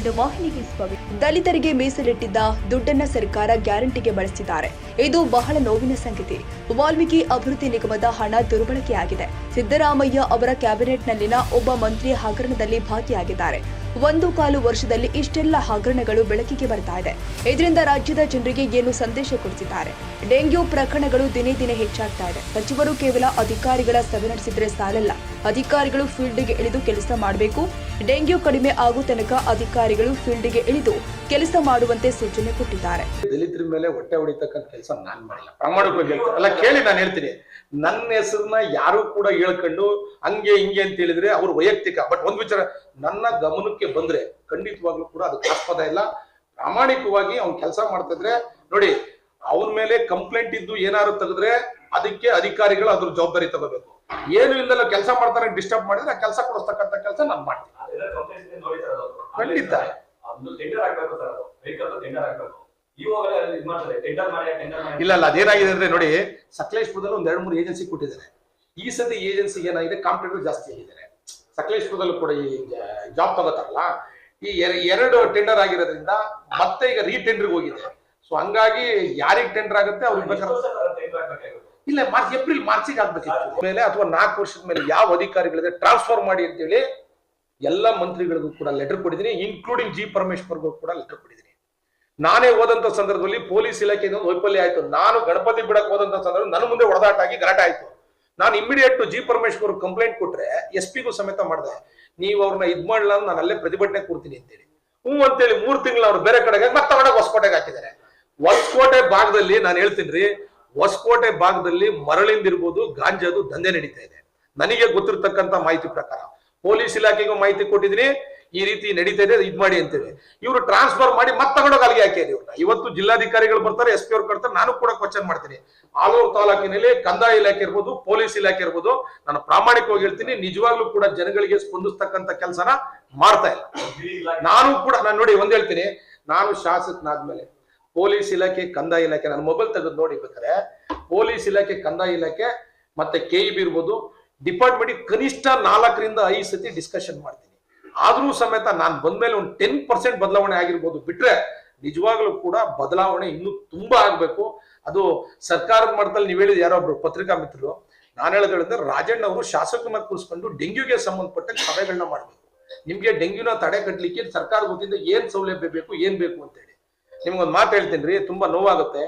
ಒಂದು ವಾಹಿನಿಗೆ ಸ್ವಾಗತ. ದಲಿತರಿಗೆ ಮೀಸಲಿಟ್ಟಿದ್ದ ದುಡ್ಡನ್ನ ಸರ್ಕಾರ ಗ್ಯಾರಂಟಿಗೆ ಬಳಸಿದ್ದಾರೆ. ಇದು ಬಹಳ ನೋವಿನ ಸಂಗತಿ. ವಾಲ್ಮೀಕಿ ಅಭಿವೃದ್ಧಿ ನಿಗಮದ ಹಣ ದುರ್ಬಳಕೆಯಾಗಿದೆ. ಸಿದ್ದರಾಮಯ್ಯ ಅವರ ಕ್ಯಾಬಿನೆಟ್ನಲ್ಲಿನ ಒಬ್ಬ ಮಂತ್ರಿ ಹಗರಣದಲ್ಲಿ ಭಾಗಿಯಾಗಿದ್ದಾರೆ. 1.25 ವರ್ಷದಲ್ಲಿ ಇಷ್ಟೆಲ್ಲ ಹಗರಣಗಳು ಬೆಳಕಿಗೆ ಬರ್ತಾ ಇದೆ. ಇದರಿಂದ ರಾಜ್ಯದ ಜನರಿಗೆ ಏನು ಸಂದೇಶ ಕೊಡಿಸಿದ್ದಾರೆ? ಡೆಂಗ್ಯೂ ಪ್ರಕರಣಗಳು ದಿನೇ ದಿನೇ ಹೆಚ್ಚಾಗ್ತಾ ಇದೆ. ಸಚಿವರು ಕೇವಲ ಅಧಿಕಾರಿಗಳ ಸಭೆ ನಡೆಸಿದ್ರೆ ಸಾಲಲ್ಲ, ಅಧಿಕಾರಿಗಳು ಫೀಲ್ಡ್ಗೆ ಇಳಿದು ಕೆಲಸ ಮಾಡಬೇಕು. ಡೆಂಗ್ಯೂ ಕಡಿಮೆ ಆಗೋ ತನಕ ಅಧಿಕಾರಿಗಳು ಫೀಲ್ಡ್ಗೆ ಇಳಿದು ಕೆಲಸ ಮಾಡುವಂತೆ ಸೂಚನೆ ಕೊಟ್ಟಿದ್ದಾರೆ. ದಲಿತರ ಮೇಲೆ ಹೊಟ್ಟೆ ಹೊಡಿತಕ್ಕಂಥ ಕೆಲಸ ನಾನ್ ಮಾಡಿಲ್ಲ, ಪ್ರಾಮಾಣಿಕವಾಗಿ ಅಲ್ಲ. ಕೇಳಿ ನಾನು ಹೇಳ್ತೀನಿ, ನನ್ನ ಹೆಸರನ್ನ ಯಾರು ಕೂಡ ಹೇಳ್ಕೊಂಡು ಹಂಗೆ ಹಿಂಗೆ ಅಂತ ಹೇಳಿದ್ರೆ ಅವ್ರ ವೈಯಕ್ತಿಕ. ಬಟ್ ಒಂದ್ ವಿಚಾರ ನನ್ನ ಗಮನಕ್ಕೆ ಬಂದ್ರೆ ಖಂಡಿತವಾಗ್ಲೂ ಕೂಡ ಅದಕ್ಕೆ ಆಸ್ಪದ ಇಲ್ಲ. ಪ್ರಾಮಾಣಿಕವಾಗಿ ಅವ್ನ್ ಕೆಲಸ ಮಾಡ್ತಿದ್ರೆ ನೋಡಿ, ಅವನ ಮೇಲೆ ಕಂಪ್ಲೇಂಟ್ ಇದ್ದು ಏನಾದ್ರು ತೆಗೆದ್ರೆ ಅದಕ್ಕೆ ಅಧಿಕಾರಿಗಳು ಅದ್ರ ಜವಾಬ್ದಾರಿ ತಗೋಬೇಕು. ಏನು ಇಲ್ದಲ್ಲ ಕೆಲಸ ಮಾಡ್ತಾರೆ, ಡಿಸ್ಟರ್ಬ್ ಮಾಡಿದ್ರೆ ಆ ಕೆಲಸ ಕೊಡಿಸ್ತಕ್ಕಂಥ ಕೆಲಸ ನಾನು ಮಾಡ್ತೀನಿ. ಖಂಡಿತ ಇಲ್ಲ ಅದೇನಾಗಿದೆ ಅಂದ್ರೆ ನೋಡಿ, ಸಕಲೇಶ್ಪುರದಲ್ಲಿ ಒಂದ್ 2-3 ಏಜೆನ್ಸಿ ಕೊಟ್ಟಿದ್ದಾರೆ. ಈ ಸತಿ ಏಜೆನ್ಸಿಗೆ ಏನಾಗಿದೆ, ಕಾಂಪಿಟೇಟರ್ ಜಾಸ್ತಿ ಆಗಿದ್ದಾರೆ. ಸಕಲೇಶ್ಪುರದಲ್ಲೂ ಕೂಡ ಈ ಜಾಬ್ ತಗೋತಾರಲ್ಲ, ಈ 2 ಟೆಂಡರ್ ಆಗಿರೋದ್ರಿಂದ ಮತ್ತೆ ಈಗ ರೀಟೆಂಡರ್ಗೆ ಹೋಗಿದೆ. ಸೊ ಹಂಗಾಗಿ ಯಾರಿಗೆ ಟೆಂಡರ್ ಆಗುತ್ತೆ ಅವ್ರಿಗೆ ಬೇಕಾದ್ರೆ ಇಲ್ಲ, ಏಪ್ರಿಲ್ ಮಾರ್ಚಿಗೆ ಆಗ್ಬೇಕಿತ್ತು ಮೇಲೆ ಅಥವಾ 4 ವರ್ಷದ ಮೇಲೆ ಯಾವ ಅಧಿಕಾರಿಗಳಿದೆ ಟ್ರಾನ್ಸ್ಫರ್ ಮಾಡಿ ಅಂತೇಳಿ ಎಲ್ಲ ಮಂತ್ರಿಗಳಿಗೂ ಕೂಡ ಲೆಟರ್ ಕೊಟ್ಟಿದ್ದೀನಿ, ಇನ್ಕ್ಲೂಡಿಂಗ್ ಜಿ ಪರಮೇಶ್ವರ್ಗೂ ಕೂಡ ಲೆಟರ್ ಕೊಟ್ಟಿದ್ದೀನಿ. ನಾನೇ ಹೋದಂತ ಸಂದರ್ಭದಲ್ಲಿ ಪೊಲೀಸ್ ಇಲಾಖೆಯಿಂದ ವೈಫಲ್ಯ ಆಯ್ತು. ನಾನು ಗಣಪತಿ ಬಿಡಕ್ ಹೋದಂತ ಸಂದರ್ಭ ನನ್ನ ಮುಂದೆ ಹೊಡೆದಾಟ ಆಗಿ ಗಲಾಟೆ ಆಯ್ತು. ನಾನು ಇಮಿಡಿಯೇಟ್ ಜಿ ಪರಮೇಶ್ವರ್ ಕಂಪ್ಲೇಂಟ್ ಕೊಟ್ರೆ SP ಗೂ ಸಮೇತ ಮಾಡಿದೆ, ನೀವು ಅವ್ರನ್ನ ಮಾಡಲ್ಲ, ನಾನು ಅಲ್ಲೇ ಪ್ರತಿಭಟನೆ ಕೊಡ್ತೀನಿ ಅಂತೇಳಿ. ಅಂತೇಳಿ 3 ತಿಂಗಳು ಅವ್ರು ಬೇರೆ ಕಡೆಗೆ ಮತ್ತೆ ಹೊಸಕೋಟೆಗೆ ಹಾಕಿದ್ದಾರೆ. ಹೊಸಕೋಟೆ ಭಾಗದಲ್ಲಿ ನಾನು ಹೇಳ್ತೀನಿ, ಹೊಸಕೋಟೆ ಭಾಗದಲ್ಲಿ ಮರಳಿಂದಿರ್ಬೋದು ಗಾಂಜಾದು ದಂಧೆ ನಡೀತಾ ಇದೆ. ನನಗೆ ಗೊತ್ತಿರ್ತಕ್ಕಂಥ ಮಾಹಿತಿ ಪ್ರಕಾರ ಪೊಲೀಸ್ ಇಲಾಖೆಗೂ ಮಾಹಿತಿ ಕೊಟ್ಟಿದ್ದೀನಿ, ಈ ರೀತಿ ನಡೀತಾ ಇದೆ, ಇದ್ ಮಾಡಿ ಅಂತೇಳಿ. ಇವರು ಟ್ರಾನ್ಸ್ಫರ್ ಮಾಡಿ ಮತ್ತೆ ತಗೊಂಡೋಗಿ ಅಲ್ಲಿಗೆ ಹಾಕಿದ್ರು ಇವ್ರನ್ನ. ಇವತ್ತು ಜಿಲ್ಲಾಧಿಕಾರಿಗಳು ಬರ್ತಾರೆ, SP ಅವ್ರು ಕರ್ತಾರೆ, ನಾನು ಕೂಡ ಕ್ವಶನ್ ಮಾಡ್ತೀನಿ. ಆಲೂರು ತಾಲೂಕಿನಲ್ಲಿ ಕಂದಾಯ ಇಲಾಖೆ ಇರ್ಬೋದು, ಪೊಲೀಸ್ ಇಲಾಖೆ ಇರ್ಬೋದು, ನಾನು ಪ್ರಾಮಾಣಿಕವಾಗಿ ಹೇಳ್ತೀನಿ, ನಿಜವಾಗ್ಲೂ ಕೂಡ ಜನಗಳಿಗೆ ಸ್ಪಂದಿಸ್ತಕ್ಕಂಥ ಕೆಲಸನ ಮಾಡ್ತಾ ಇಲ್ಲ. ನಾನು ಕೂಡ ನಾನು ನೋಡಿ ಒಂದ್ ಹೇಳ್ತೀನಿ, ನಾನು ಶಾಸಕನಾದ್ಮೇಲೆ ಪೊಲೀಸ್ ಇಲಾಖೆ, ಕಂದಾಯ ಇಲಾಖೆ, ನನ್ನ ಮೊಬೈಲ್ ತೆಗೆದು ನೋಡಿ ಬೇಕಾದ್ರೆ ಪೊಲೀಸ್ ಇಲಾಖೆ, ಕಂದಾಯ ಇಲಾಖೆ ಮತ್ತೆ KEB ಇರ್ಬೋದು, ಡಿಪಾರ್ಟ್ಮೆಂಟ್ ಕನಿಷ್ಠ 4ರಿಂದ 5 ಸತಿ ಡಿಸ್ಕಷನ್ ಮಾಡ್ತೀನಿ. ಆದ್ರೂ ಸಮೇತ ನಾನು ಬಂದ್ಮೇಲೆ ಒಂದು 10% ಬದಲಾವಣೆ ಆಗಿರ್ಬೋದು, ಬಿಟ್ರೆ ನಿಜವಾಗ್ಲೂ ಕೂಡ ಬದಲಾವಣೆ ಇನ್ನೂ ತುಂಬಾ ಆಗ್ಬೇಕು. ಅದು ಸರ್ಕಾರದ ಮಟ್ಟದಲ್ಲಿ ನೀವು ಹೇಳಿದ ಯಾರೊಬ್ರು ಪತ್ರಿಕಾ ಮಿತ್ರರು, ನಾನು ಹೇಳೋದ್ರೆ ರಾಜಣ್ಣ ಅವರು ಶಾಸಕರನ್ನ ಕೂರಿಸ್ಕೊಂಡು ಡೆಂಗ್ಯೂಗೆ ಸಂಬಂಧಪಟ್ಟ ಸಭೆಗಳನ್ನ ಮಾಡ್ಬೇಕು. ನಿಮ್ಗೆ ಡೆಂಗ್ಯೂನ ತಡೆ ಕಟ್ಟಲಿಕ್ಕೆ ಸರ್ಕಾರ ಗೊತ್ತಿಂದ ಏನ್ ಸೌಲಭ್ಯ ಬೇಕು, ಏನ್ ಬೇಕು ಅಂತ ಹೇಳಿ. ನಿಮ್ಗೊಂದು ಮಾತು ಹೇಳ್ತೀನಿ, ತುಂಬಾ ನೋವಾಗುತ್ತೆ.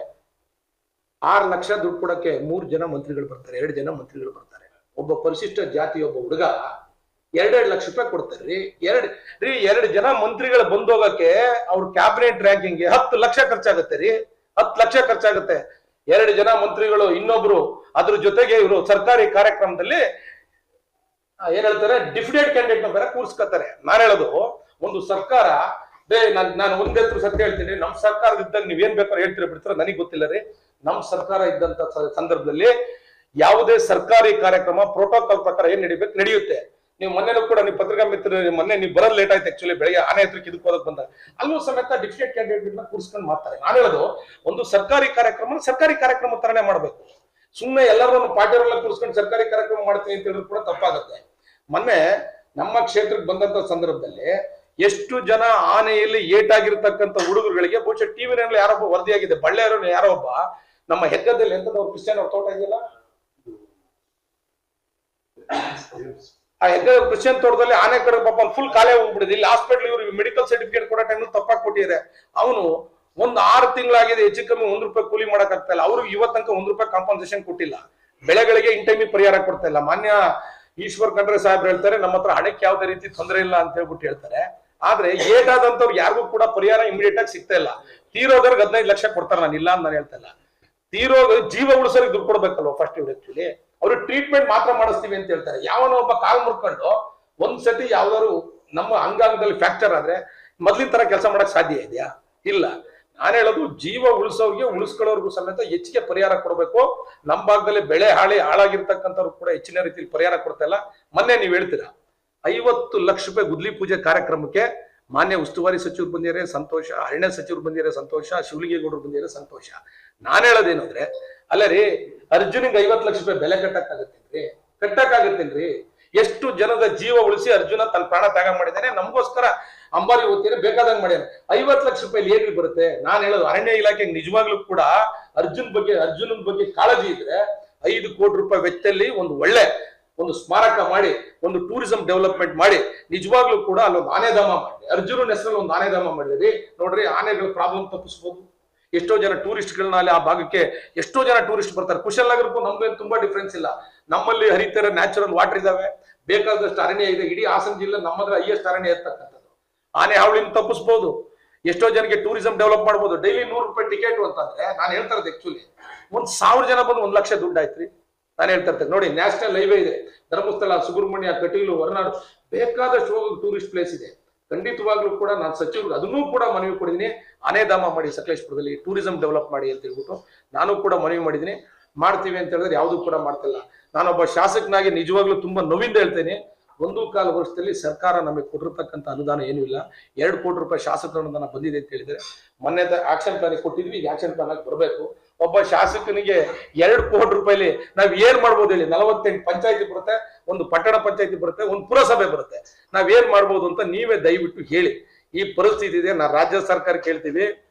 6 ಲಕ್ಷ ದುಡ್ಡು ಕೊಡಕ್ಕೆ 3 ಜನ ಮಂತ್ರಿಗಳು ಬರ್ತಾರೆ, 2 ಜನ ಮಂತ್ರಿಗಳು ಬರ್ತಾರೆ. ಒಬ್ಬ ಪರಿಶಿಷ್ಟ ಜಾತಿ ಒಬ್ಬ ಹುಡುಗ 2 ಲಕ್ಷ ರೂಪಾಯಿ ಕೊಡ್ತಾರೆ. 2 ಜನ ಮಂತ್ರಿಗಳು ಬಂದೋಗಕ್ಕೆ ಅವ್ರ ಕ್ಯಾಬಿನೆಟ್ ರ್ಯಾಂಕಿಂಗ್ಗೆ 10 ಲಕ್ಷ ಖರ್ಚಾಗುತ್ತೆ ರೀ. 10 ಲಕ್ಷ ಖರ್ಚಾಗುತ್ತೆ. 2 ಜನ ಮಂತ್ರಿಗಳು, ಇನ್ನೊಬ್ರು ಅದ್ರ ಜೊತೆಗೆ ಇವರು ಸರ್ಕಾರಿ ಕಾರ್ಯಕ್ರಮದಲ್ಲಿ ಏನ್ ಹೇಳ್ತಾರೆ, ಡಿಫಿಡೆಂಟ್ ಕ್ಯಾಂಡಿಡೇಟ್ ಬೇರೆ ಕೂರ್ಸ್ಕೊತಾರೆ. ನಾನು ಹೇಳೋದು, ಒಂದು ಸರ್ಕಾರ ನಾನು ಒಂದೇ ಸತ್ಯ ಹೇಳ್ತೀನಿ, ನಮ್ ಸರ್ಕಾರದ ಇದ್ದಾಗ ನೀವೇನ್ ಬೇಕಾದ್ರೆ ಹೇಳ್ತೀರ ಬಿಡ್ತೀರ ನನಗೆ ಗೊತ್ತಿಲ್ಲ ರೀ. ನಮ್ ಸರ್ಕಾರ ಇದ್ದಂತ ಸಂದರ್ಭದಲ್ಲಿ ಯಾವುದೇ ಸರ್ಕಾರಿ ಕಾರ್ಯಕ್ರಮ ಪ್ರೋಟೋಕಾಲ್ ಪ್ರಕಾರ ಏನ್ ನಡಿಬೇಕು ನಡೆಯುತ್ತೆ. ನೀವು ಮೊನ್ನೆ ಕೂಡ ನೀವು ಪತ್ರಿಕಾ ಮಿತ್ರ ಮೊನ್ನೆ ನೀವು ಬರೋದು ಲೇಟ್ ಆಯ್ತು. ಆಕ್ಚುಲಿ ಬೆಳಗ್ಗೆ ಆನೆ ಹತ್ರಕ್ಕೆ ಇದಕ್ಕೆ ಹೋದಕ್ಕೆ ಬಂದಾಗ ಅಲ್ಲೂ ಸಮೇತ ಡಿಫಿಡೆಂಟ್ ಕ್ಯಾಂಡಿಡೇಟ್ ಕೂರಿಸ್ಕೊಂಡು ಮಾಡ್ತಾರೆ. ನಾನು ಹೇಳೋದು, ಒಂದು ಸರ್ಕಾರಿ ಕಾರ್ಯಕ್ರಮ ತರನೇ ಮಾಡ್ಬೇಕು. ಸುಮ್ಮನೆ ಎಲ್ಲರೂ ಪಾರ್ಟಿಯವರೆಲ್ಲ ಕೂರಿಸ್ಕೊಂಡು ಸರ್ಕಾರಿ ಕಾರ್ಯಕ್ರಮ ಮಾಡ್ತೀನಿ ಅಂತ ಹೇಳಿದ್ರು ಕೂಡ ತಪ್ಪಾಗುತ್ತೆ. ಮೊನ್ನೆ ನಮ್ಮ ಕ್ಷೇತ್ರಕ್ಕೆ ಬಂದಂತ ಸಂದರ್ಭದಲ್ಲಿ ಎಷ್ಟು ಜನ ಆನೆಯಲ್ಲಿ ಏಟಾಗಿರ್ತಕ್ಕಂಥ ಹುಡುಗರುಗಳಿಗೆ ಬಹುಶಃ ಟಿವಿನಲ್ಲಿ ಯಾರೊಬ್ಬ ವರದಿಯಾಗಿದೆ, ಬಳ್ಳಾರಿ ಯಾರೋ ಒಬ್ಬ ನಮ್ಮ ಹೆಗ್ಗದಲ್ಲಿ ಎಂತದವ್ರು ಕ್ರಿಶ್ಚಿಯನ್ ಅವ್ರ ತೋಟ ಇದೆಯಲ್ಲ, ಆ ಹೆಗ್ಗ ಕ್ರಿಶ್ಚಿಯನ್ ತೋಟದಲ್ಲಿ ಆನೆ ಕಡೆ ಪಾಪ ಫುಲ್ ಕಾಲೇ ಹೋಗ್ಬಿಡಿದೆ. ಇಲ್ಲಿ ಹಾಸ್ಪಿಟಲ್ ಇವರು ಮೆಡಿಕಲ್ ಸರ್ಟಿಫಿಕೇಟ್ ಕೊಡೋ ಟೈಮ್ ತಪ್ಪಾಗಿ ಕೊಟ್ಟಿದ್ದಾರೆ. ಅವನು ಒಂದು 6 ತಿಂಗಳಾಗಿದೆ, ಹೆಚ್ಚು ಕಮ್ಮಿ 1 ರೂಪಾಯಿ ಕೂಲಿ ಮಾಡಕ್ ಆಗ್ತಾ ಇಲ್ಲ. ಅವ್ರಿಗೆ ಇವತ್ತು ತನಕ 1 ರೂಪಾಯಿ ಕಾಂಪನ್ಸೇಷನ್ ಕೊಟ್ಟಿಲ್ಲ. ಬೆಳೆಗಳಿಗೆ ಇನ್ ಟೈಮಿಗೆ ಪರಿಹಾರ ಕೊಡ್ತಾ ಇಲ್ಲ. ಮಾನ್ಯ ಈಶ್ವರ್ ಖಂಡ್ರೆ ಸಾಹೇಬ್ರು ಹೇಳ್ತಾರೆ, ನಮ್ಮ ಹತ್ರ ಹಣಕ್ಕೆ ಯಾವುದೇ ರೀತಿ ತೊಂದರೆ ಇಲ್ಲ ಅಂತ ಹೇಳ್ಬಿಟ್ಟು ಹೇಳ್ತಾರೆ. ಆದ್ರೆ ಏಟಾದಂತವ್ರು ಯಾರಿಗೂ ಕೂಡ ಪರಿಹಾರ ಇಮಿಡಿಯೇಟ್ ಆಗಿ ಸಿಗ್ತಾ ಇಲ್ಲ. ತೀರೋದ್ರಿಗೆ 15 ಲಕ್ಷ ಕೊಡ್ತಾರೆ, ನಾನು ಇಲ್ಲ ಅಂತ ನಾನು ಹೇಳ್ತಾ ಇಲ್ಲ. ಜೀವ ಉಳಿಸೋರಿಗೆ ದುಡ್ಡು ಕೊಡ್ಬೇಕಲ್ವ ಫಸ್ಟ್. ಇವ್ರು ಆಕ್ಚುಲಿ ಅವ್ರು ಟ್ರೀಟ್ಮೆಂಟ್ ಮಾತ್ರ ಮಾಡಿಸ್ತೀವಿ ಅಂತ ಹೇಳ್ತಾರೆ. ಯಾವನೋ ಒಬ್ಬ ಕಾಲ್ ಮುರ್ಕೊಂಡು ಒಂದ್ಸತಿ ಯಾವ್ದಾದ್ರು ನಮ್ಮ ಅಂಗಾಂಗದಲ್ಲಿ ಫ್ರಾಕ್ಚರ್ ಆದ್ರೆ ಮೊದ್ಲಿನ ತರ ಕೆಲಸ ಮಾಡಕ್ ಸಾಧ್ಯ ಇದೆಯಾ? ಇಲ್ಲ. ನಾನು ಹೇಳೋದು, ಜೀವ ಉಳಿಸೋರಿಗೆ ಉಳಿಸ್ಕೊಳ್ಳೋರ್ಗು ಸಮೇತ ಹೆಚ್ಚಿಗೆ ಪರಿಹಾರ ಕೊಡಬೇಕು. ನಮ್ಮ ಭಾಗದಲ್ಲಿ ಬೆಳೆ ಹಾಳಾಗಿರ್ತಕ್ಕಂಥವ್ರು ಕೂಡ ಹೆಚ್ಚಿನ ರೀತಿಯಲ್ಲಿ ಪರಿಹಾರ ಕೊಡ್ತಾ ಇಲ್ಲ. ಮೊನ್ನೆ ನೀವ್ ಹೇಳ್ತೀರಾ 50 ಲಕ್ಷ ರೂಪಾಯಿ ಗುದ್ಲಿ ಪೂಜೆ ಕಾರ್ಯಕ್ರಮಕ್ಕೆ ಮಾನ್ಯ ಉಸ್ತುವಾರಿ ಸಚಿವರು ಬಂದಿದ್ದಾರೆ, ಸಂತೋಷ. ಅರಣ್ಯ ಸಚಿವರು ಬಂದಿದ್ದಾರೆ, ಸಂತೋಷ. ಶಿವಲಿಂಗೇಗೌಡರು ಬಂದಿದ್ದಾರೆ, ಸಂತೋಷ. ನಾನು ಹೇಳೋದೇನು ಅಂದ್ರೆ, ಅಲ್ಲ ರೀ, ಅರ್ಜುನಿಗೆ 50 ಲಕ್ಷ ರೂಪಾಯಿ ಬೆಲೆ ಕಟ್ಟಕ್ಕಾಗತ್ತೇನ್ರಿ? ಎಷ್ಟು ಜನದ ಜೀವ ಉಳಿಸಿ ಅರ್ಜುನ ತನ್ನ ಪ್ರಾಣ ತ್ಯಾಗ ಮಾಡಿದ್ದಾನೆ, ನಮಗೋಸ್ಕರ ಅಂಬಾರಿ ಓದ್ತೀನಿ ಬೇಕಾದಂಗೆ ಮಾಡ್ಯಾನೆ. 50 ಲಕ್ಷ ರೂಪಾಯಿ ಏನ್ರಿ ಬರುತ್ತೆ? ನಾನು ಹೇಳೋದು ಅರಣ್ಯ ಇಲಾಖೆಗೆ ನಿಜವಾಗ್ಲೂ ಕೂಡ ಅರ್ಜುನನ ಬಗ್ಗೆ ಕಾಳಜಿ ಇದ್ರೆ 5 ಕೋಟಿ ರೂಪಾಯಿ ವೆಚ್ಚದಲ್ಲಿ ಒಂದು ಸ್ಮಾರಕ ಮಾಡಿ, ಒಂದು ಟೂರಿಸಂ ಡೆವಲಪ್ಮೆಂಟ್ ಮಾಡಿ, ನಿಜವಾಗ್ಲೂ ಕೂಡ ಅಲ್ಲೊಂದು ಆನೆಧಾಮ ಮಾಡಿ, ಅರ್ಜುನನ ಹೆಸರಲ್ಲಿ ಒಂದು ಆನೆಧಾಮ ಮಾಡಿದ್ರಿ ನೋಡ್ರಿ, ಆನೆಗಳ ಪ್ರಾಬ್ಲಮ್ ತಪ್ಪಿಸ್ಬೋದು. ಎಷ್ಟೋ ಜನ ಟೂರಿಸ್ಟ್ಗಳನ್ನ ಅಲ್ಲಿ ಆ ಭಾಗಕ್ಕೆ ಎಷ್ಟೋ ಜನ ಟೂರಿಸ್ಟ್ ಬರ್ತಾರೆ. ಕುಶಾಲನಗರಕ್ಕೂ ನಮ್ಗೆ ತುಂಬಾ ಡಿಫ್ರೆನ್ಸ್ ಇಲ್ಲ. ನಮ್ಮಲ್ಲಿ ಹರಿತರ ನ್ಯಾಚುರಲ್ ವಾಟರ್ ಇದಾವೆ, ಬೇಕಾದಷ್ಟು ಅರಣ್ಯ ಇದೆ. ಇಡೀ ಹಾಸನ ಜಿಲ್ಲೆ ನಮ್ಮದ್ರ ಹೈಯೆಸ್ಟ್ ಅರಣ್ಯ ಇರ್ತಕ್ಕಂಥದ್ದು. ಆನೆ ಹಾವಳಿನ ತಪ್ಪಿಸ್ಬೋದು, ಎಷ್ಟೋ ಜನಕ್ಕೆ ಟೂರಿಸಂ ಡೆವಲಪ್ ಮಾಡ್ಬೋದು. ಡೈಲಿ 100 ರೂಪಾಯಿ ಟಿಕೆಟ್ ಅಂತಂದ್ರೆ ನಾನು ಹೇಳ್ತಾ ಇರೋದು ಆಕ್ಚುಲಿ 1000 ಜನ ಬಂದು 1 ಲಕ್ಷ ದುಡ್ಡು ಆಯ್ತ್ರಿ. ನಾನು ಹೇಳ್ತಾ ಇರ್ತೇನೆ ನೋಡಿ, ನ್ಯಾಷನಲ್ ಹೈವೇ ಇದೆ, ಧರ್ಮಸ್ಥಳ, ಸುಬ್ರಹ್ಮಣ್ಯ, ಕಟೀಲು, ಹೊರನಾಡು, ಬೇಕಾದಷ್ಟು ಹೋಗೋ ಟೂರಿಸ್ಟ್ ಪ್ಲೇಸ್ ಇದೆ. ಖಂಡಿತವಾಗ್ಲೂ ಕೂಡ ನಾನು ಸಚಿವರು ಅದನ್ನೂ ಕೂಡ ಮನವಿ ಕೊಡಿದ್ದೀನಿ, ಆನೆಧಾಮ ಮಾಡಿ ಸಕಲೇಶ್ಪುರದಲ್ಲಿ, ಟೂರಿಸಂ ಡೆವಲಪ್ ಮಾಡಿ ಅಂತ ಹೇಳ್ಬಿಟ್ಟು ನಾನು ಕೂಡ ಮನವಿ ಮಾಡಿದ್ದೀನಿ. ಮಾಡ್ತೀವಿ ಅಂತ ಹೇಳಿದ್ರೆ ಯಾವುದು ಕೂಡ ಮಾಡ್ತಿಲ್ಲ. ನಾನೊಬ್ಬ ಶಾಸಕನಾಗಿ ನಿಜವಾಗ್ಲೂ ತುಂಬಾ ನೋವಿಂದ ಹೇಳ್ತೇನೆ, 1.25 ವರ್ಷದಲ್ಲಿ ಸರ್ಕಾರ ನಮಗೆ ಕೊಟ್ಟಿರ್ತಕ್ಕಂಥ ಅನುದಾನ ಏನೂ ಇಲ್ಲ. 2 ಕೋಟಿ ರೂಪಾಯಿ ಶಾಸಕರ ಅನುದಾನ ಬಂದಿದೆ ಅಂತ ಹೇಳಿದ್ರೆ, ಮೊನ್ನೆ ಆಕ್ಷನ್ ಪ್ಲಾನ್ ಕೊಟ್ಟಿದ್ವಿ, ಈಗ ಆಕ್ಷನ್ ಪ್ಲಾನ್ ಆಗಿ ಬರಬೇಕು. ಒಬ್ಬ ಶಾಸಕನಿಗೆ 2 ಕೋಟಿ ರೂಪಾಯಿಲಿ ನಾವ್ ಏನ್ ಮಾಡ್ಬೋದು ಹೇಳಿ? 48 ಪಂಚಾಯತಿ ಬರುತ್ತೆ, ಒಂದು ಪಟ್ಟಣ ಪಂಚಾಯತಿ ಬರುತ್ತೆ, ಒಂದು ಪುರಸಭೆ ಬರುತ್ತೆ. ನಾವ್ ಏನ್ ಮಾಡ್ಬೋದು ಅಂತ ನೀವೇ ದಯವಿಟ್ಟು ಹೇಳಿ. ಈ ಪರಿಸ್ಥಿತಿ ಇದೆ. ನಾವು ರಾಜ್ಯ ಸರ್ಕಾರ ಕೇಳ್ತೀವಿ,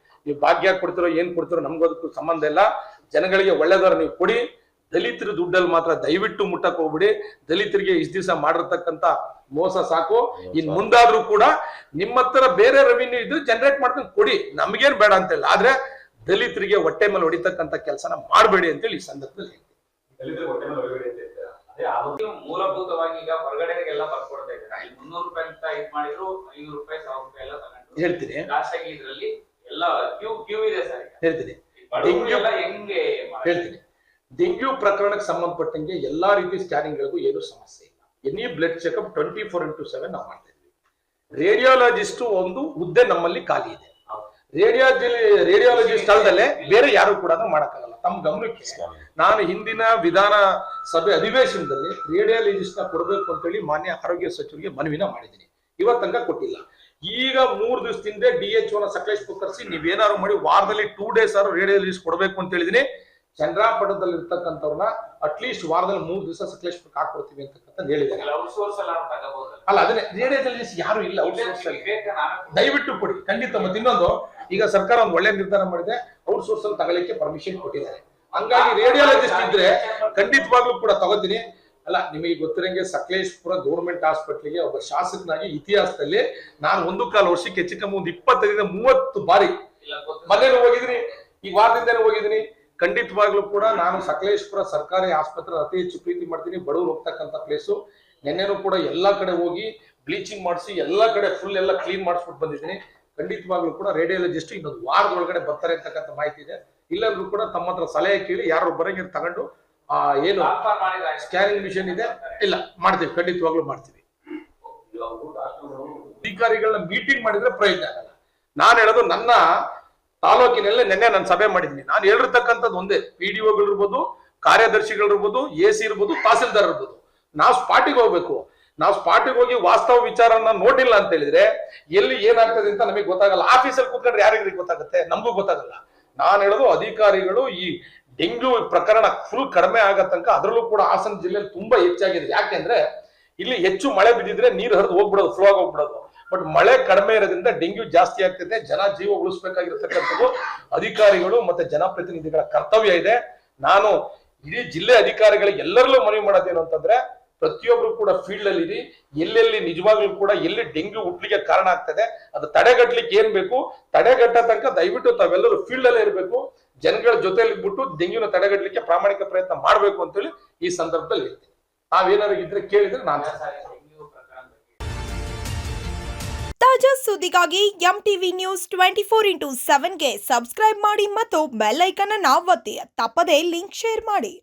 ನೀವು ಭಾಗ್ಯ ಕೊಡ್ತಿರೋ ಏನ್ ಕೊಡ್ತಿರೋ ನಮ್ಗೋದಕ್ಕೂ ಸಂಬಂಧ ಇಲ್ಲ. ಜನಗಳಿಗೆ ಒಳ್ಳೆದವ್ರ ನೀವು ಕೊಡಿ. ದಲಿತರ ದುಡ್ಡಲ್ಲಿ ಮಾತ್ರ ದಯವಿಟ್ಟು ಮುಟ್ಟಕ್ ಹೋಗ್ಬಿಡಿ. ದಲಿತರಿಗೆ ಇಷ್ಟ ದಿವಸ ಮಾಡಿರ್ತಕ್ಕಂಥ ಮೋಸ ಸಾಕು. ಇನ್ ಮುಂದಾದ್ರೂ ಕೂಡ ನಿಮ್ಮ ಹತ್ರ ಬೇರೆ ರೆವಿನ್ಯೂ ಇದ್ದು ಜನರೇಟ್ ಮಾಡ್ಕೊಂಡು ಕೊಡಿ, ನಮ್ಗೇನ್ ಬೇಡ ಅಂತ ಇಲ್ಲ. ಆದ್ರೆ ದಲಿತರಿಗೆ ಹೊಟ್ಟೆ ಮೇಲೆ ಹೊಡಿತಕ್ಕಂಥ ಕೆಲಸನ ಮಾಡಬೇಡಿ ಅಂತೇಳಿ ಈ ಸಂದರ್ಭದಲ್ಲಿ ಮೂಲಭೂತವಾಗಿ ಈಗ ಹೊರಗಡೆಗೆಲ್ಲ ಬರ್ಕೊಡ್ತಾ ಇದ್ದಾರೆ. 300 ರೂಪಾಯಿ ಅಂತ ಇದು ಮಾಡಿದ್ರು, 500 ರೂಪಾಯಿ 1000 ರೂಪಾಯಿ ಎಲ್ಲ ತಗೊಂಡು ಹೇಳ್ತೀನಿ. ಖಾಸಗಿ ಇದ್ರಲ್ಲಿ ಎಲ್ಲ ಕ್ಯೂ ಇದೆ ಸರ್. ಹೇಳ್ತೀನಿ ಹೆಂಗೆ ಹೇಳ್ತೀನಿ. ಡೆಂಗ್ಯೂ ಪ್ರಕರಣಕ್ಕೆ ಸಂಬಂಧಪಟ್ಟಂಗೆ ಎಲ್ಲಾ ರೀತಿ ಸ್ಕ್ಯಾನಿಂಗ್ಗಳಿಗೂ ಏನು ಸಮಸ್ಯೆ ಇಲ್ಲ. ಎನಿ ಬ್ಲಡ್ ಚೆಕ್ಅಪ್ 24x7 ನಾವು ಮಾಡ್ತಾ ಇದ್ವಿ. ರೇಡಿಯಾಲಜಿಸ್ಟ್ ಒಂದು ಹುದ್ದೆ ನಮ್ಮಲ್ಲಿ ಖಾಲಿ ಇದೆ. ರೇಡಿಯಾಲಜಿಸ್ಟ್ ಅಲ್ಲದಲ್ಲೇ ಬೇರೆ ಯಾರು ಕೂಡ ಮಾಡಕ್ಕಾಗಲ್ಲ. ತಮ್ಮ ಗಮನಕ್ಕೆ ನಾನು ಹಿಂದಿನ ವಿಧಾನ ಸಭೆ ಅಧಿವೇಶನದಲ್ಲಿ ರೇಡಿಯಾಲಜಿಸ್ಟ್ ನ ಕೊಡಬೇಕು ಅಂತೇಳಿ ಮಾನ್ಯ ಆರೋಗ್ಯ ಸಚಿವರಿಗೆ ಮನವಿನ ಮಾಡಿದ್ದೀನಿ. ಇವತ್ತಂಗ ಕೊಟ್ಟಿಲ್ಲ. ಈಗ 3 ದಿವಸದಿಂದ DHO ಸಕಲೇಶ್ಪುರ ಕರೆಸಿ ನೀವೇನಾದ್ರು ಮಾಡಿ ವಾರದಲ್ಲಿ 2 ಡೇಸ್ ಆದ್ರೂ ರೇಡಿಯಾಲಜಿಸ್ಟ್ ಕೊಡಬೇಕು ಅಂತ ಹೇಳಿದೀನಿ. ಚಂದ್ರಾಪಟ್ಟಣದಲ್ಲಿ ಇರ್ತಕ್ಕಂಥವ್ರನ್ನ ಅಟ್ಲೀಸ್ಟ್ ವಾರದಲ್ಲಿ 3 ದಿವಸ ಸಕಲೇಶ್ಪುರಕ್ಕೆ ಹಾಕೊಡ್ತೀವಿ ಅಂತಕ್ಕಂಥ ಹೇಳಿದ್ದಾರೆ. ಅಲ್ಲ, ಅದನ್ನೇ ರೇಡಿಯಾಲಜಿಸ್ಟ್ ಯಾರು ಇಲ್ಲ ಔಟ್ಸೋರ್ಸ್ ಅಲ್ಲಿ, ದಯವಿಟ್ಟು ಕೊಡಿ ಖಂಡಿತ. ಮತ್ತೆ ಇನ್ನೊಂದು, ಈಗ ಸರ್ಕಾರ ಒಂದು ಒಳ್ಳೆ ನಿರ್ಧಾರ ಮಾಡಿದೆ, ಔಟ್ಸೋರ್ಸ್ ಅಲ್ಲಿ ತಗೊಳ್ಳಿಕ್ಕೆ ಪರ್ಮಿಷನ್ ಕೊಟ್ಟಿದ್ದಾರೆ. ಹಂಗಾಗಿ ರೇಡಿಯಾಲಜಿಸ್ಟ್ ಇದ್ರೆ ಖಂಡಿತವಾಗ್ಲೂ ಕೂಡ ತಗೋತೀನಿ. ಅಲ್ಲ, ನಿಮಗೆ ಗೊತ್ತಿರಂಗೆ ಸಕಲೇಶ್ಪುರ ಗೌರ್ಮೆಂಟ್ ಹಾಸ್ಪಿಟಲ್ಗೆ ಒಬ್ಬ ಶಾಸಕನಾಗಿ ಇತಿಹಾಸದಲ್ಲಿ ನಾನು 1.25 ವರ್ಷಕ್ಕೆ ಹೆಚ್ಚು ಕಮ್ಮಿ ಒಂದು 25-30 ಬಾರಿ ಮನೇನು ಹೋಗಿದ್ದೀನಿ, ಈ ವಾರದಿಂದನೇ ಹೋಗಿದ್ದೀನಿ. ಖಂಡಿತವಾಗ್ಲೂ ಕೂಡ ನಾನು ಸಕಲೇಶ್ಪುರ ಸರ್ಕಾರಿ ಆಸ್ಪತ್ರೆ ಅತಿ ಹೆಚ್ಚು ಪ್ರೀತಿ ಮಾಡ್ತೀನಿ. ಬಡವರು ಹೋಗ್ತಕ್ಕಂಥ ಪ್ಲೇಸು. ನೆನ್ನೆನೂ ಕೂಡ ಎಲ್ಲಾ ಕಡೆ ಹೋಗಿ ಬ್ಲೀಚಿಂಗ್ ಮಾಡಿಸಿ ಎಲ್ಲಾ ಕಡೆ ಫುಲ್ ಎಲ್ಲ ಕ್ಲೀನ್ ಮಾಡಿಸ್ಬಿಟ್ಟು ಬಂದಿದ್ದೀನಿ. ಖಂಡಿತವಾಗ್ಲೂ ಕೂಡ ರೇಡಿಯಾಲಜಿಸ್ಟ್ ಇನ್ನೊಂದು ವಾರದೊಳಗಡೆ ಬರ್ತಾರೆ ಅಂತಕ್ಕಂಥ ಮಾಹಿತಿ ಇದೆ. ಇಲ್ಲಾಂದ್ರೂ ಕೂಡ ತಮ್ಮ ಹತ್ರ ಸಲಹೆ ಕೇಳಿ ಯಾರು ಬರಂಗೆ ತಗೊಂಡು ಏನು ಸ್ಕ್ಯಾನಿಂಗ್ ಮಿಷನ್ ಇದೆ ಇಲ್ಲ ಮಾಡ್ತೀವಿ, ಖಂಡಿತವಾಗ್ಲೂ ಮಾಡ್ತೀವಿ. ಅಧಿಕಾರಿಗಳನ್ನ ಮೀಟಿಂಗ್ ಮಾಡಿದ್ರೆ ಪ್ರಯೋಜನ ಆಗಲ್ಲ. ನಾನು ಹೇಳೋದು, ನನ್ನ ತಾಲೂಕಿನಲ್ಲೇ ನೆನ್ನೆ ನಾನು ಸಭೆ ಮಾಡಿದ್ದೀನಿ. ನಾನು ಹೇಳಿರ್ತಕ್ಕಂಥದ್ದು ಒಂದೇ, PDOಗಳಿರ್ಬೋದು, ಕಾರ್ಯದರ್ಶಿಗಳಿರ್ಬೋದು, AC ಇರ್ಬೋದು, ತಹಸೀಲ್ದಾರ್ ಇರ್ಬೋದು, ನಾವು ಸ್ಪಾಟಿಗೆ ಹೋಗ್ಬೇಕು. ನಾವು ಸ್ಪಾಟಿಗೆ ಹೋಗಿ ವಾಸ್ತವ ವಿಚಾರನ ನೋಡಿಲ್ಲ ಅಂತ ಹೇಳಿದ್ರೆ ಎಲ್ಲಿ ಏನಾಗ್ತದೆ ಅಂತ ನಮಗೆ ಗೊತ್ತಾಗಲ್ಲ. ಆಫೀಸಲ್ಲಿ ಕೂತ್ಕೊಂಡ್ರೆ ಯಾರಿಗ್ರಿ ಗೊತ್ತಾಗುತ್ತೆ? ನಮಗೂ ಗೊತ್ತಾಗಲ್ಲ. ನಾನು ಹೇಳೋದು, ಅಧಿಕಾರಿಗಳು ಈ ಡೆಂಗ್ಯೂ ಪ್ರಕರಣ ಫುಲ್ ಕಡಿಮೆ ಆಗೋ ತನಕ, ಅದರಲ್ಲೂ ಕೂಡ ಹಾಸನ ಜಿಲ್ಲೆಯಲ್ಲಿ ತುಂಬಾ ಹೆಚ್ಚಾಗಿದೆ. ಯಾಕೆಂದ್ರೆ ಇಲ್ಲಿ ಹೆಚ್ಚು ಮಳೆ ಬಿದ್ದಿದ್ರೆ ನೀರು ಹರಿದು ಹೋಗ್ಬಿಡೋದು, ಫ್ಲೋ ಆಗಿ ಹೋಗ್ಬಿಡೋದು. ಬಟ್ ಮಳೆ ಕಡಿಮೆ ಇರೋದ್ರಿಂದ ಡೆಂಗ್ಯೂ ಜಾಸ್ತಿ ಆಗ್ತಿದೆ. ಜನ ಜೀವ ಉಳಿಸ್ಬೇಕಾಗಿರತಕ್ಕಂಥದ್ದು ಅಧಿಕಾರಿಗಳು ಮತ್ತೆ ಜನಪ್ರತಿನಿಧಿಗಳ ಕರ್ತವ್ಯ ಇದೆ. ನಾನು ಇಡೀ ಜಿಲ್ಲೆ ಅಧಿಕಾರಿಗಳಿಗೆ ಎಲ್ಲರಲ್ಲೂ ಮನವಿ ಮಾಡೋದೇನು ಅಂತಂದ್ರೆ, ಪ್ರತಿಯೊಬ್ರು ಕೂಡ ಫೀಲ್ಡ್ ಅಲ್ಲಿ ಇರಿ. ಎಲ್ಲೆಲ್ಲಿ ನಿಜವಾಗ್ಲೂ ಕೂಡ ಎಲ್ಲಿ ಡೆಂಗ್ಯೂ ಹುಟ್ಲಿಕ್ಕೆ ಕಾರಣ ಆಗ್ತದೆ ಅದು ತಡೆಗಟ್ಲಿಕ್ಕೆ ಏನ್ ಬೇಕು, ತಡೆಗಟ್ಟ ತನಕ ದಯವಿಟ್ಟು ತಾವೆಲ್ಲರೂ ಫೀಲ್ಡ್ ಅಲ್ಲೇ ಇರಬೇಕು. ಜನಗಳ ಜೊತೆಲಿ ಇದ್ಬಿಟ್ಟು ಡೆಂಗ್ಯೂನ ತಡೆಗಟ್ಲಿಕ್ಕೆ ಪ್ರಾಮಾಣಿಕ ಪ್ರಯತ್ನ ಮಾಡ್ಬೇಕು ಅಂತೇಳಿ ಈ ಸಂದರ್ಭದಲ್ಲಿ ಹೇಳ್ತೀನಿ. ನಾವೇನಾದ್ರು ಇದ್ರೆ ಕೇಳಿದ್ರೆ ನಾನು. ತಾಜಾ ಸುದ್ದಿಗಾಗಿ MTV ನ್ಯೂಸ್ 24x7ಗೆ ಸಬ್ಸ್ಕ್ರೈಬ್ ಮಾಡಿ ಮತ್ತು ಬೆಲ್ ಐಕಾನ್ ಅನ್ನು ಒತ್ತಿ. ತಪ್ಪದೇ ಲಿಂಕ್ ಶೇರ್ ಮಾಡಿ.